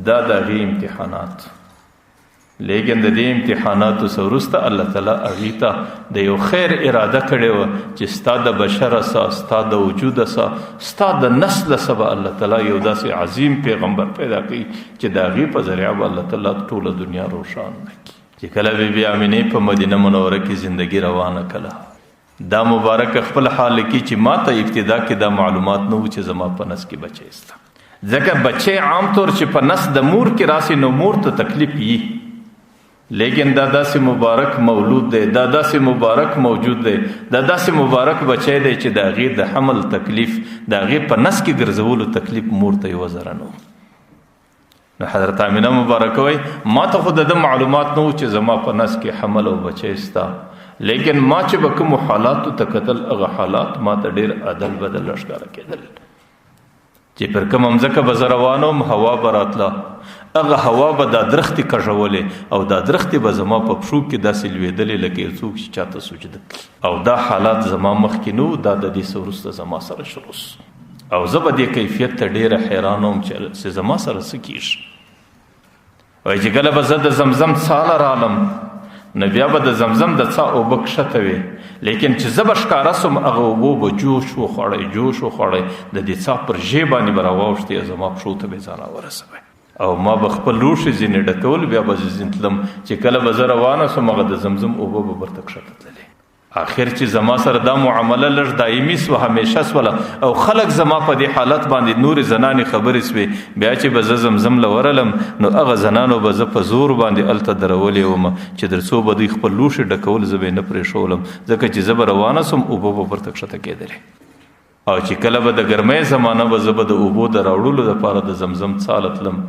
دا د هغې امتحانات، لیکن د دې امتحاناتو څه وروسته الله تعالی هغې ته د یو خیر اراده کړې وه چې ستا د بشره سه، ستا د وجوده سه، ستا د نسله سه به الله تعالی یو داسې عظیم پیغمبر پیدا کوي چې د هغې په ذریعه به الله تعالی ټوله دنیا روښانه کړي. چې کله بیبي آمینې په مدینه منوره کې زندګي روانه کړه دا مبارک خپل حال کې چې ما ته ابتدا کې دا معلومات نه و چې زما په نس کې بچی سته. ځکه بچی عام طور چې په نس د مور کې راسي نو مور ته تکلیف وي، لیکن دا داسې مبارک مولود دی، دا داسې مبارک موجود دی، دا داسې مبارک بچی دی چې د هغې د حمل تکلیف د هغې په نس کې ګرځولو تکلیف مور ته یوه ذره نه و. نو حضرت آمینه مبارکه وایي ما ته خو د ده معلومات نه و چې زما په نس کې حمل او بچی سته، لیکن ما چې به کومو حالاتو ته کتل هغه حالات ما ته ډېر عدل بدل راښکاره کېدل. چې پر کومه مځکه به زه روان وم هوا به راتله، هغه هوا به دا درختې کږولې او دا درختې به زما په پښو کې داسې لوېدلې لکه یو څوک چې چاته سجده کړي. او دا حالات زما مخکې نه و، دا د دې څه وروسته زما سره شروع سو او زه به دې کیفیت ته ډېره حیران وم چې زما سره څه کېږي. وایي چې کله به زه د زمزم څاه له رالم نو بیا به د زمزم د څاه اوبه کښته وې، لیکن چې زه به ښکاره سوم هغه اوبو به جوش وخوړی د دې څاه پر ژۍ باندې به راواوښتې زما پښو ته به ځان راورسوی او ما به خپل لوښي ځینې ډکول. بیا به زه ځین تلم چې کله به زه روانه سوم هغه د زمزم اوبه به برته کښته تللې. آخر چې زما سره دا معامله لږ دایمي سوه، همیشه سوله او خلک زما په دې حالت باندې نورې زنانې خبرې سوې. بیا چې به زه زمزم له ورلم نو هغه زنانو به زه په زور باندې هلته درولې وم چې تر څو به دوی خپل لوښي ډکول زه به یې نه پرېښولم، ځکه چې زه به روانه سوم اوبه به برته کښته کېدلې. او چې کله به د ګرمۍ زمانه به زه به د اوبو د راوړلو دپاره د زمزم څاه له تلم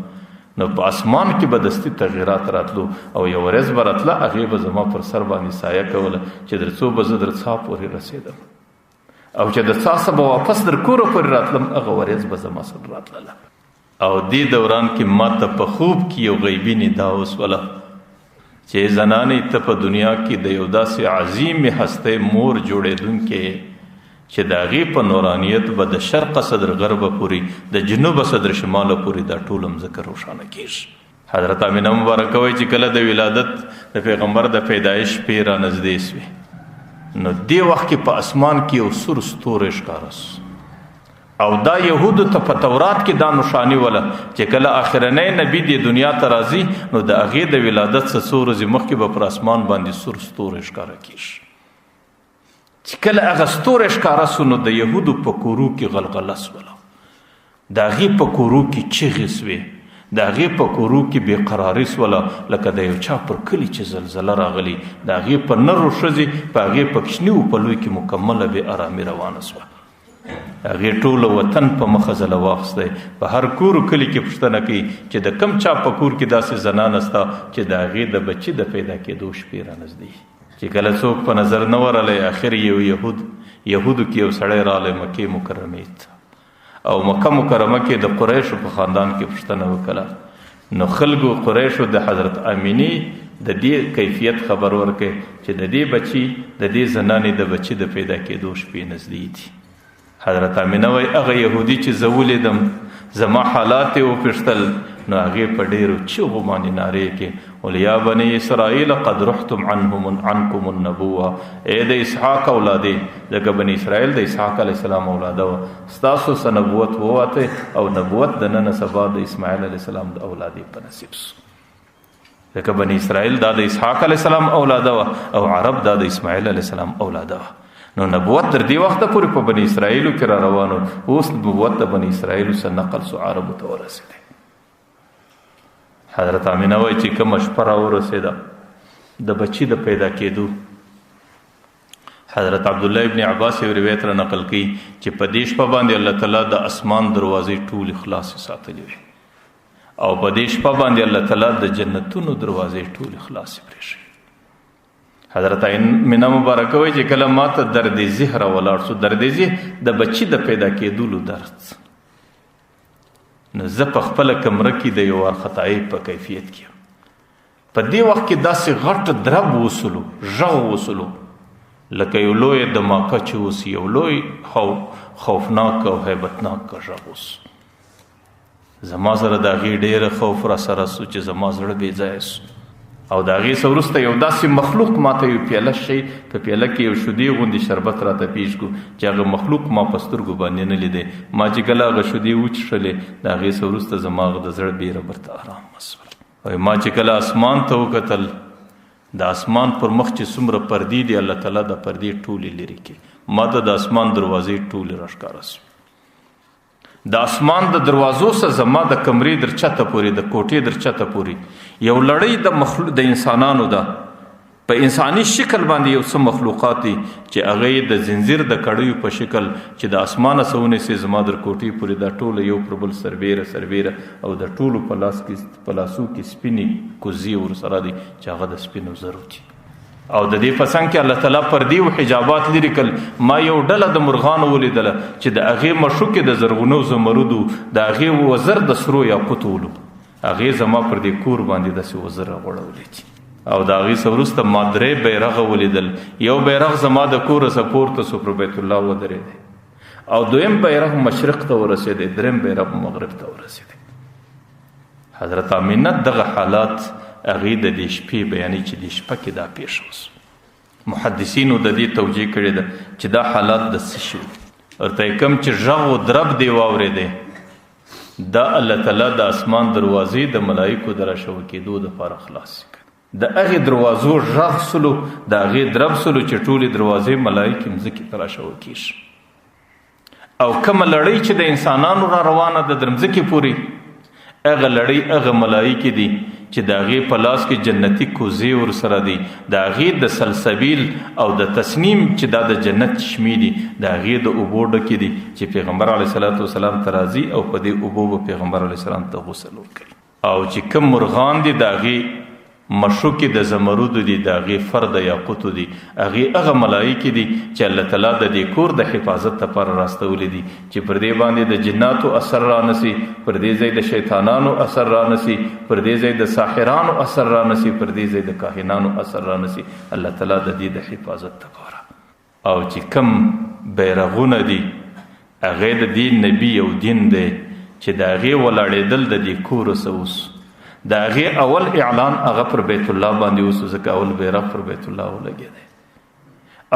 نو په اسمان کې به دستي تغیرات راتلو او یو ورځ به راتله هغې به زما پر سر باندې سایه کوله چې در څو به زه در څاه پورې رسېدم او چې د څاه څه به واپس در کوره پورې راتلم هغه ورځ به زما سره راتلله. او دې دوران کې ما ته په خوب کې یو غیبي ندا وسوله چې زنانې ته په دنیا کې د یو داسې عظیم هستۍ مور جوړېدونکې چې د هغې په نورانیت به د شرق صدر غربه پورې د جنوب صدر شماله پورې دا ټول مځکه روښانه کېږي. حضرت آمینه مبارکه وایي چې کله د ولادت د پیغمبر د پیدایش شپې را نږدې سوې نو دې وخت کې په اسمان کې یو سور ستوری ښکاره سو او دا یهودو ته په تورات کې دا نښاني وله چې کله آخرنی نبي دې دنیا ته راځي نو د هغې د ولادت څه څو ورځې مخکې به پر اسمان باندې سور ستوری ښکاره کېږي. چې کله هغه ستوری ښکاره سو نو د یهودو په کورو کې غلغله سوله، د هغې په کورو کې چغې سوې، د هغې په کورو کې بېقراري سوله لکه د یو چا پر کلي چې زلزله راغلي. د هغې په نرو ښځې په هغې په کوچنیو پلوی کې مکمله بې ارامي روانه سوه. هغې ټوله وطن په مخه ځله واخیستی. په هر کورو کلي کې پوښتنه کوي چې د کم چا په کور کې داسې زنانه سته چې د هغې د بچي د پیدا کېدو شپې رانږدې چې کله څوک په نظر نه ورلی آخر یو یهودو کې یو سړی رالی مکې مکرمې ته او مکه مکرمه کې د قریشو په خاندان کې پوښتنه وکړه نو خلکو قریشو د حضرت آمینې د دې کیفیت خبر ورکړي چې د دې بچي د دې زنانې د بچي د پیدا کېدو شپې نږدې دي. حضرت آمینه وایي هغه یهودي چې زه ولیدم زما حالات یې وپوښتل نو هغې په ډېرو چغو باندې نارې کې ول یا بني اسرائیل قد رحتم عنکم النبوه، ای د اسحاق اولادې، ځکه بني اسرائیل د اسحاق علیه السلام اولاده وه، ستاسو څه نبوت ووته او نبوت د نن سبا د اسماعیل علیه السلام د اولادې په نصیب سو. ځکه بني اسرائیل دا د اسحاق علیه السلام اولاده وه او عرب دا د اسماعیل علیه السلام اولاده وه. نو نبوت تر دې وخته پورې په بني اسرائیلو کې را روانو، اوس نبوت د بني اسرائیلو څخه نقل سو عربو ته ورسېدی. حضرت آمینه وایي چې کومه شپه را ورسېده د بچي د پیدا کېدو، حضرت عبدالله ابن عباس یو روایت را نقل کوي چې په دې شپه باندې الله تعالی د اسمان دروازې ټولې خلاصې ساتلې وي او په دې شپه باندې الله تعالی د جنتونو دروازې ټولې خلاصې پرېښي. حضرت آمینه مبارکه وایي چې کله ما ته درد ذهن راولاړ سو، درد ذهن د بچي د پیدا کېدلو درد، نو زه په خپله کمره کې د یو وارخطایي په کیفیت کې په دې وخت کې داسې غټ درب وسلو، غږ وسلو لکه یو لوی دماکه چې اوس یو لوی خوفناک او هیبتناک غږ اوس. زما سره د هغې ډېره خوف را سره سو چې زما زړه بې ځایه سو او د هغې څه وروسته یو داسې مخلوق ما ته یو پیاله شی په پیاله کې یو شیدې غوندې شربت راته پیش کړو چې هغه مخلوق ما په سترګو باندې نه لیدی. ما چې کله هغه شیدې وڅښلې د هغې څه وروسته زما د زړه بیره برته ارام وسول. ما چې کله اسمان ته وکتل، د اسمان پر مخ چې څومره پردې دي الله تعالی د پردې ټولې لرې کړي، ما ته د اسمان دروازې ټولې راښکاره سو. د اسمان د دروازو سره زما د کمرې در چته پورې، د کوټې در چته پورې یو لړۍ د انسانانو ده، په انساني شکل باندې یو څه مخلوقات دي چې هغه د زنځیر د کړیو په شکل چې د اسمانه څه ونیسي زما در کوټې پورې دا ټوله یو پر بل سربیره او د ټولو په لاسو کې سپینې کوزې ورسره دي چې هغه د سپینو زرو دي او د دې په څنګ کې الله تعالی پردې او حجابات لري کړل. ما یو ډله د مرغانو ولیدله چې د هغې مشوکې د زرغونو زمرودو، د هغې وزر د سرو یاقوتو ولو، هغې زما پر دې کور باندې داسې وزر راغوړولی دي او د هغې څه وروسته ما 3 بیرغه ولیدل. یو بیرغ زما د کوره څخه پورته سو پر بیت الله ودرېدی او 2م بیرغ مشرق ته ورسېدی، 3م بیرغ مغرب ته ورسېدی. حضرت آمینه دغه حالات هغې د دې شپې بیانوي چې دې شپه کې دا پیښ اوس. محدثینو د دې توجیه کړې ده چې دا حالات د څه شي ورته کوم چې غږ و درب دی واورېدی، دا الله تعالی د اسمان دروازې د ملایکو د راشوه کېدو دپاره خلاصې کړي. د هغې دروازو غږ سلو، د هغې درب سلو چې ټولې دروازې ملایکې مځکې ته راشوه کېږي او کومه لړۍ چې د انسانانو را روانه ده د مځکې پورې، هغه لړۍ هغه ملایکې دي چې د هغې په لاس کې جنتي کوزې ورسره دي، د هغې د سلسبیل او د تسنیم چې دا د جنت چشمې دي، د هغې د اوبو ډکې دي چې پیغمبر علیه صلات وسلام ته راځي او په دې اوبو به پیغمبر علیه السلام ته غسل ورکوي. او چې کوم مرغان دي د هغې مشوکې د زمرودو دي، د هغې فر د یاقوتو دي، هغې هغه ملایکې دي چې الله تعالی د دې کور د حفاظت لپاره راستولی دي چې پر دې باندې د جناتو اثر رانسي، پر دې ځای د شیطانانو اثر رانسي، پر دې ځای د ساحرانو اثر رانسي، پر دې ځای د کاهنانو اثر رانسي، الله تعالی د دې د حفاظت لپاره. او چې کم بیرغونه دي هغې د دې نبي او دین دی چې د هغې ولاړېدل د دې کور څه اوس د هغې اول اعلان هغه پر بیت الله باندې اوس، ځکه اول بیرغ پر بیت الله ولګېدی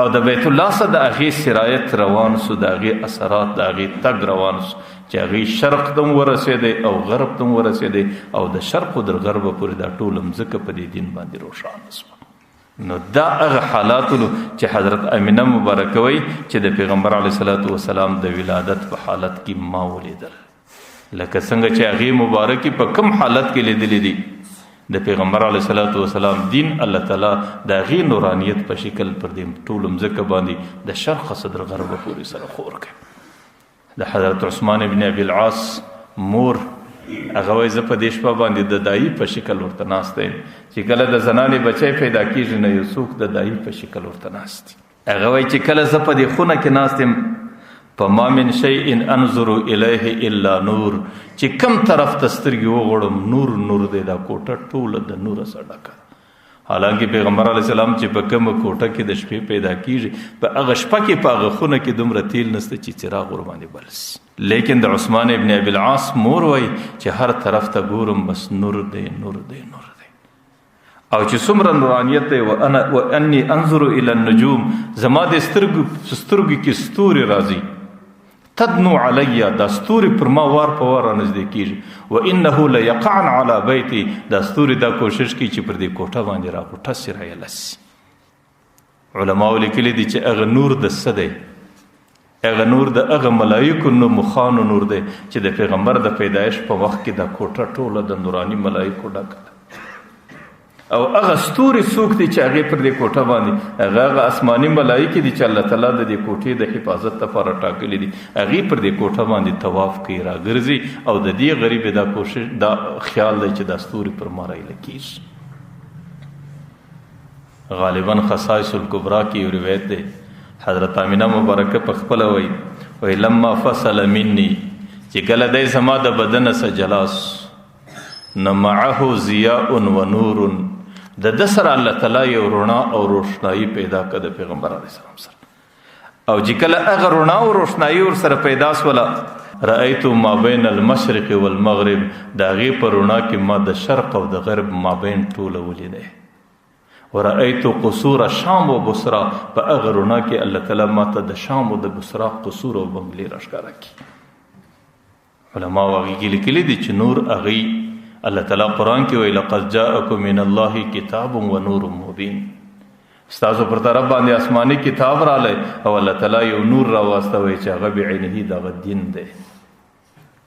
او د بیت الله څخه د هغې سرایت روان سو، د هغې اثرات د هغې تګ روان سو چې هغې شرق ته هم ورسېدی او غرب ته هم ورسېدی او د شرق و در غربه پورې دا ټوله مځکه په دې دین باندې روښانه سوه. نو دا هغه حالاتو چې حضرت آمینه مبارکه وایي چې د پیغمبر علیه صلات وسلام د ولادت په حالت کې ما ولیدل، لکه څنګه چې هغې مبارکې په کم حالت کې لیدلی دي د پیغمبر علیه صلات وسلام دین الله تعالی د هغې نورانیت په شکل پر دې ټولو مځکه باندې د شرق څخه تر غربه پورې سره خور کړي. د حضرت عثمان ابن ابي العاص مور هغه وایي زه په دې شپه باندې د دایي په شکل ورته ناست یم چې کله د زنانې بچی پیدا کېږي نو یو څوک د دایي په شکل ورته ناست دي. هغه وایي چې کله زه په دې خونه کې ناست یم فما من شيء انظر الیه الا نور، چې کم طرف ته سترګې وغړم نور نور دی، دا کوټه ټوله د نور سره ډکه. حالانکه پیغمبر علیه السلام چې په کومه کوټه کې د شپې پیدا کیږي، په هغه شپه کې په هغه خونه کې دومره تیل نشته چې چراغ ور باندې بل شي. لیکن د عثمان ابن ابي العاص مور وای چې هر طرف ته ګورم بس نور دی نور دی نور دی، او چې څومره نورانیت دی. وانی انظر الى النجوم، زما د سترګو کې ستوري راځي، تدنو علی، دا ستوري پر ما وار په وار نږدې کیږي. وانه ليقعن على بیتی، دا ستوري دا کوشش کوي چې پر دې کوټه باندې راغوټه سي رایلسي. علماء لیکلي دي چې هغه نور د څه دی؟ هغه نور د هغه ملایکو نو مخانو نور دی چې د پیغمبر د پیدایش په وخت کې دا کوټه ټوله د نورانی ملایکو ډکه ده. او هغه ستوري څوک دي چې هغې پر دې کوټه باندې هغه آسماني ملایکې دي چې الله تعالی د دې کوټې د حفاظت لپاره ټاکلي دي، هغې پر دې کوټه باندې طواف کوي، راګرځي، او د دې غریبې دا کوشش دا خیال دی چې دا ستوري پر ما رایله کېږي. غالبا خصائص الکبرا کې یو روایت دی، حضرت آمینه مبارکه په خپله وایي لما فصل مني، چې کله دی زما د بدنه څه جلاس، نو معه ضیاء و نور، د سره الله تعالی یو رڼا او روشنایی پیدا کړه د پیغمبر علیه السلام سره. او چې کله هغه رڼا او روشنایی ور سره پیدا سوله، رأیت ما بین المشرق والمغرب، د هغې په رڼا کې ما د شرق او د غرب مابین ټوله ولیدی. ورأیت قصور شام و بصرا، په هغه رڼا کې الله تعالی ما ته د شام او د بصرا قصور او بنګلې راښکاره کړي. علما هغې کې لیکلي دي چې نور هغې الله تعالی قرآن کې وایي لقد جاءکم من الله کتاب و نور مبین، ستاسو پر طرف باندې آسماني کتاب رالی او الله تعالی یو نور راواستوي چې هغه بعینه دغه دین دی،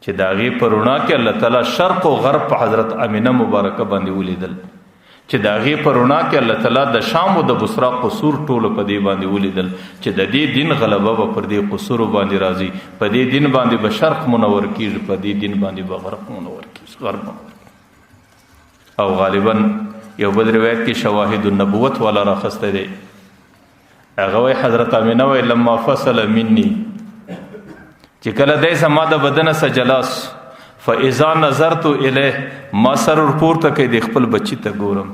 چې د هغې په رڼا کې الله تعالی شرق او غرب په حضرت امینه مبارکه باندې ولیدل، چې د هغې په رڼا کې الله تعالی د شام او د بصرا قصور ټوله په دې باندې ولیدل، چې د دې دین غلبه به پر دې قصورو باندې راځي، په دې دین باندې به شرق منور کېږي، په دې دین باندې به غرب منور کېږي، غرب منور. او غالبا یو بل روایت کې شواهد النبوت والا راخسته دی، هغه وایي حضرت آمینه وایي لما فصل مني، چې کله دی زما د بدنه څه جلاس، فاذا نظرت الیه، ما سر ورپورته کوي د خپل بچي ته ګورم،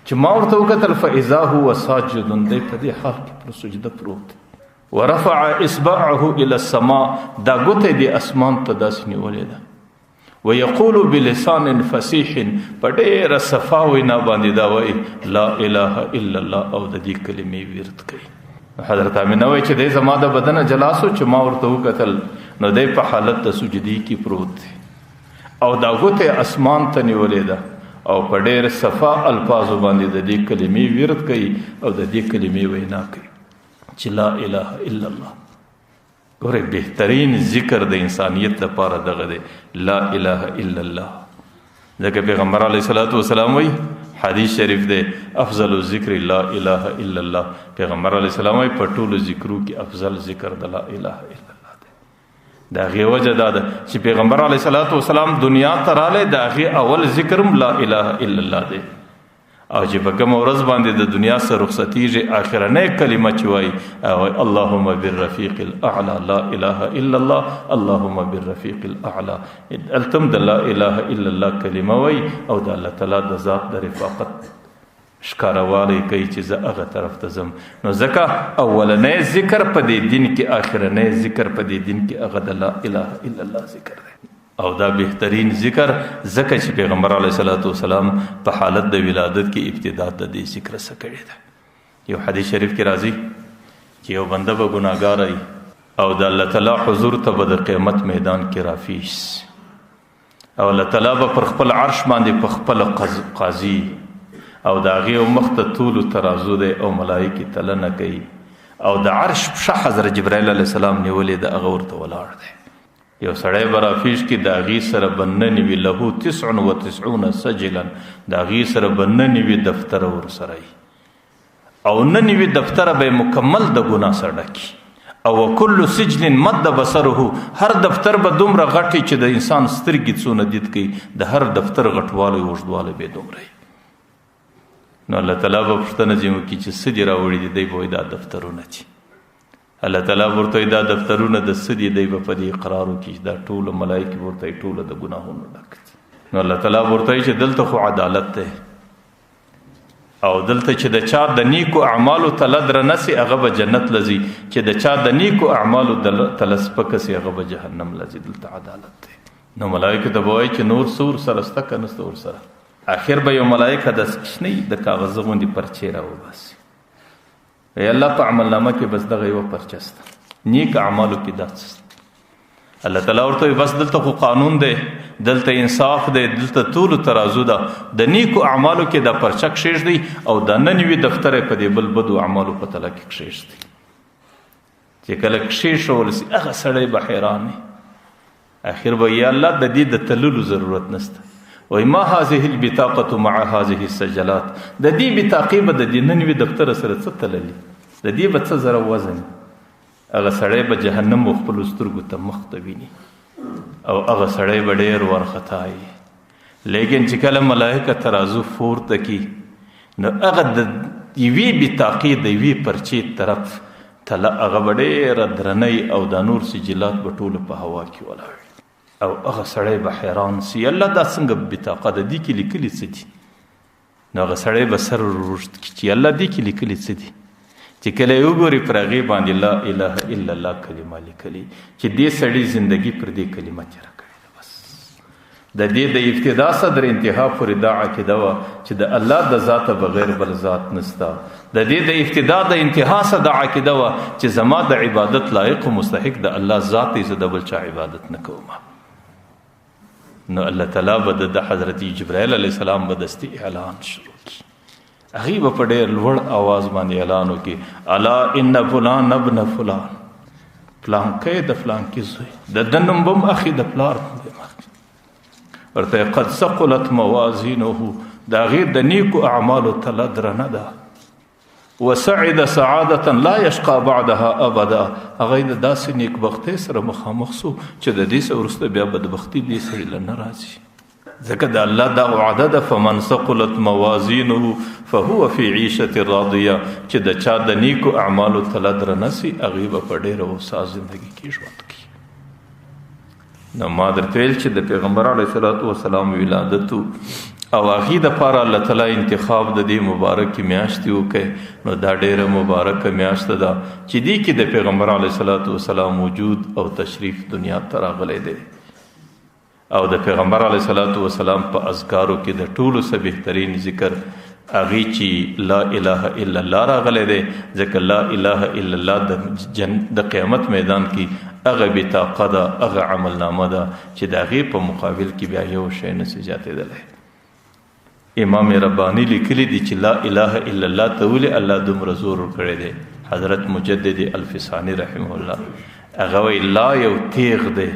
چې ما ورته وکتل فاذا هو ساجد، دی په دې حال کې پر سجده پروت، ورفع اصبعه الى السماء، دا ګوته د اسمان ته داسې نیولې ده، ويقول بلسان فصيح، په ډېره صفا وینا باندې دا وایي لا اله الا الله، او د دې کلمې ورد کوي. حضرت آمینه وایي چې دی زما د بدنه جلاسو، چې ما ورته وکتل نو دی په حالت د سجدې کې پروت دی، او دا ګوته اسمان ته نیولې ده، او په ډېر صفا الفاظو باندې د دې کلمې ورد کوي او د دې کلمې وینا کوي چې لا اله الا الله. ګوره بهترین ذکر د انسانیت لپاره دغه دی، لا اله الا الله. ځکه پیغمبر علیه الصلاۃ والسلام وایي، حدیث شریف دی، افضل الذکر لا اله الا الله. پیغمبر علیه السلام وایي په ټولو ذکرو کې افضل ذکر د لا اله الا الله دی. د هغې وجه دا ده چې پیغمبر علیه الصلاۃ والسلام دنیا ته رالی، د هغې اول ذکر هم لا اله الا الله دی، او چې په کومه ورځ باندې د دنیا څخه رخصتېږي اخرنۍ کلمه چې وایي اللهم بالرفیق الاعلى لا اله الا الله، اللهم بالرفیق الاعلى، هلته هم د لا اله الا الله کلمه وایي، او د الله تعالی د ذات د رفاقت ښکاروالی کوي چې زه هغه طرف ته ځم. نو ځکه اولنی ذکر په دې دین کې، اخرنی ذکر په دې دین کې هغه د لا اله الا الله ذکر دی، او دا بهترین ذکر ځکه چې پیغمبر علیه الصلاۃ والسلام په حالت د ولادت کې ابتدا د دې ذکر څخه کړې ده. یو حدیث شریف کې راځي چې یو بنده به ګناهګار وي او د الله تعالی حضور ته به د قیامت میدان کې رافیش، او الله تعالی به پر خپل عرش باندې په خپل قاضي، او د هغې مخ ته طول ترازو دی، او ملایکې تلنه کوي، او د عرش پښه حضرت جبرائیل علیه السلام نیولې ده، هغه ورته ولاړ دی. یو سړی به رافیش کې د هغې سره به ننې وي، له 99 سجلا، د هغې سره به ننې وي دفتره ورسره وي، او ننې وي دفتره به مکمل د ګناه سره ډکي، او وکل سجن مد بصره، هر دفتر به دومره غټي چې د انسان سترګې څونه دید کوي، د هر دفتر غټوالی اوږدوالی به دومره. نو الله تعالی به پوښتنه ځینې وکړي چې څه دې راوړي دي، دی به وایي دا دفترونه چې الله تعالی ورته دا دفترونه د سدي دی په دې اقرار وکړي دا ټول ملائکه ورته ټول د ګناهونو ډک نو الله تعالی ورته چې دلته خو عدالت ده او دلته چې د چا د نیکو اعمالو تل درنسي هغه به جنت لذي چې د چا د نیکو اعمالو تل سپکسي هغه به جهنم لذي دلته عدالت ده نو ملائکه ته وایي چې نور سور سره ستک نه سور سره اخر به یو ملائکه د سکشنی د کاغذ غوندي پرچې راو بس ای الله په عمل نامه کې بس دغه یو پرچست نیک اعمالو کې داس الله تعالی ورته بس دلته خو قانون دی دلته انصاف دی دلته طول ترازو ده د نیکو اعمالو کې د پرچک شیش دی او د ننوي دفتر په دې بل بدو اعمالو په تل کې شیش دی چې کله شیش ولسی هغه سړی به حیران اخر به یا الله د دې د تللو ضرورت نشته وای ما هذه البطاقه مع هذه السجلات د دې بطاقه به د ننوي دفتر سره څه تللی د دې به څه زره وزن هغه سړی به جهنم خپل سترګو ته مخ ته ویني او هغه سړی به ډېر ورختای لیکن چې کله ملائکه ترازو پورته کی نو هغه د یوې بطاقې د یوې پرچې طرف تله هغه به ډېره درنۍ او د نور سجلات به ټول په هوا کې ولاړ او هغه سړی به حیران سي الله دا څنګه بطاقه د دې کې لیکلي څه دي نو هغه سړی به سر ورشت کی چې الله دې کې لیکلي څه دي چې کله یو ګوري پر هغې باندې لا اله الا الله کلمه لیکلي چې دې سړي زندگی پر دې کلمه تېره کړې ده بس د دې د ابتدا صدر انتها پورې دا عقیده وه چې د الله د ذاته بغیر بل ذات نسته د دې د ابتدا د انتها څخه دا عقیده وه چې زما د عبادت لایق و مستحق د الله ذات دی زه د بل چا عبادت نه کوم نو الله تعالی به د حضرت جبرائیل علیه السلام به دستي اعلان شروع کړي هغې به په ډېر لوړ آواز باندې اعلان وکړي الا ان فلان ابن فلان فلانکی د فلانکي زوی د ده نوم به هم اخي د پلار ورته قد ثقلت موازینه د هغې د نیکو اعمالو تله درنه ده وسعد سعادة لا يشقى بعدها ابدا هغه د داسې نیکبختۍ سره مخامخ سو چې د دې څه وروسته بیا بدبختي دې سړي له نه راځي ځکه د الله دا وعده ده فمن ثقلت موازینه فهو في عیشة راضیه چې د چا د نیکو اعمالو تله درنه سي هغې به په ډېره هوسا زندګي کې ژوند کوي نو ما درته ویل چې د پیغمبر علیه الصلاة والسلام ولادت او هغې دپاره الله تعالی انتخاب د دې مبارکې میاشتې وکړی نو دا ډېره مبارکه میاشته ده چې دې کې د پیغمبر علیه الصلاة والسلام وجود او تشریف دنیا ته راغلی دی او د پیغمبر علیه الصلاة والسلام په اذکارو کې د ټولو څه بهترین ذکر هغې چې لا اله الا الله راغلی دی ځکه لا اله الا الله د قیامت میدان کې هغه بطاقه ده هغه عملنامه ده چې د هغې په مقابل کې بیا یو شی نسي زیاتېدلی امام ربانی لیکلی دی چې لا اله الا الله ته ولې الله دومره زور ورکړی دی حضرت مجدد الفسانی رحمه الله هغه وایي لا یو تیغ دی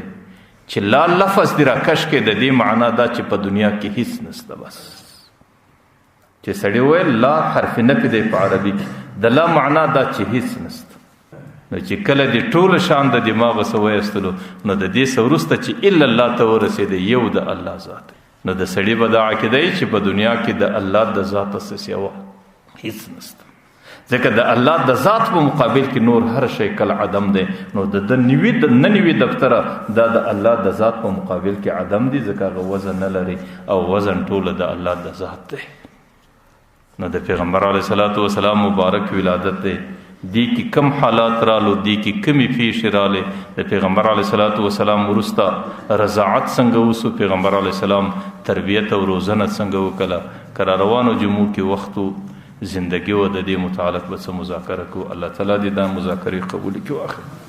چې لا لفظ دی راکش کې د دې معنا دا چې په دنیا کې هیڅ نسته بس چې سړی وویل لا حرف نفي دی په عربي کې د لا معنا دا چې هیڅ نسته نو چې کله دې ټوله شان د دماغه څه ویستلو نو د دې څه وروسته چې الا الله ته ورسېدی یو د الله ذات نو د سړي به دا عقیده وي چې په دنیا کې د الله د ذاته څه سیوا هیڅ نسته ځکه د الله د ذات په مقابل کې نور هر شی کل عدم دی نو د ننوي دفتره دا د الله د ذات په مقابل کې عدم دی ځکه هغه وزن نه لري او وزن ټوله د الله د ذات دی نو د پیغمبر علیه الصلاة والسلام مبارک ولادت دی دی کی کم حالات رالو دی کی کمی پیش رالی د پیغمبر علیه الصلاة والسلام وروسته رضاعت څنګه وسو پیغمبر علیه السلام تربیت او روزنه څنګه وکړه که را روانو جمعو کې وختو زندگی و د دې متعلق به څه مذاکره کو الله تعالی دې دا مذاکرې قبول کړي.